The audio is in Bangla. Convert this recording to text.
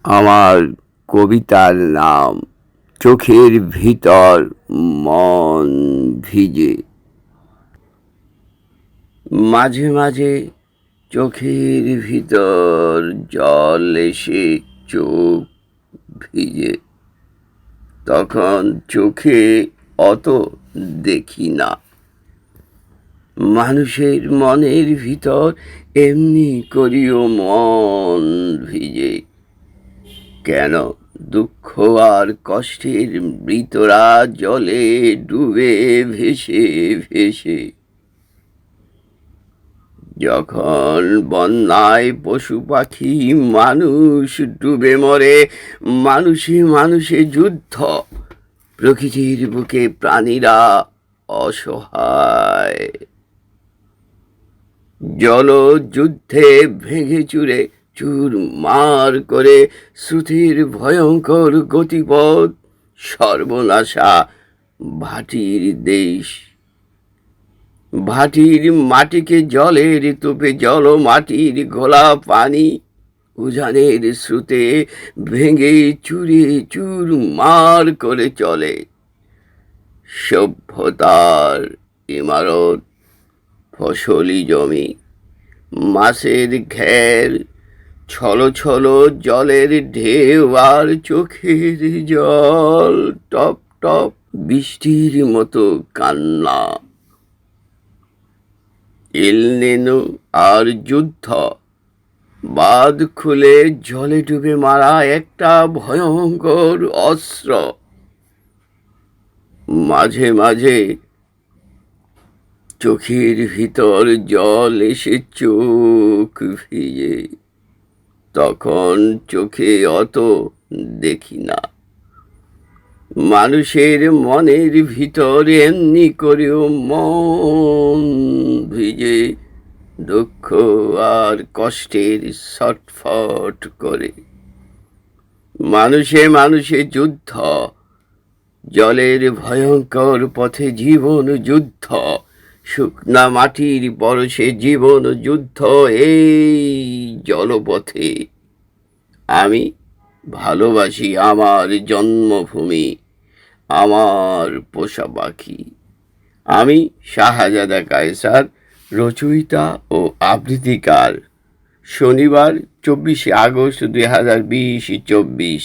আমার কবিতার নাম চোখের ভিতর মন ভিজে। মাঝে মাঝে চোখের ভিতর জল এসে চোখ ভিজে, তখন চোখে অত দেখি না। মানুষের মনের ভিতর এমনি করিও মন ভিজে। কেন দুঃখ আর কষ্টের মৃতরা জলে ডুবে ভেসে ভেসে। যখন বন্যায় পশু পাখি মানুষ ডুবে মরে, মানুষে মানুষে যুদ্ধ, প্রকৃতির বুকে প্রাণীরা অসহায়। জলযুদ্ধে ভেঙে চুরে চুরমার করে শ্রুতির ভয়ঙ্কর গতিপথ, সর্বনাশা ভাটির দেশ। ভাটির মাটিকে জলের তোপে জল মাটির ঘোলা পানি, উজানের স্রোতে ভেঙে চুরে চুরমার করে চলে। সভ্যতার ইমারত, ফসলি জমি, মাছের ঘের, ছলো ছলো জলের ঢেউ আর চোখের জল, টপ টপ বৃষ্টির মতো কান্না। এলনিনো আর যুদ্ধ, বাঁধ খুলে জলে ডুবে মারা একটা ভয়ঙ্কর অস্ত্র। মাঝে মাঝে চোখের ভিতর জল এসে চোখ ভিজে, তখন চোখে অত দেখি না। মানুষের মনের ভিতর এমনি করেও মন ভিজে, দুঃখ আর কষ্টের ছটফট করে। মানুষে মানুষে যুদ্ধ, জলের ভয়ঙ্কর পথে জীবন যুদ্ধ, শুকনা মাটির পরশে জীবন যুদ্ধ। এই জলপথে আমি ভালোবাসি আমার জন্মভূমি, আমার পোষা পাখি। আমি শাহজাদা কায়সার, রচয়িতা ও আবৃত্তিকার। শনিবার 24শে আগস্ট 2024।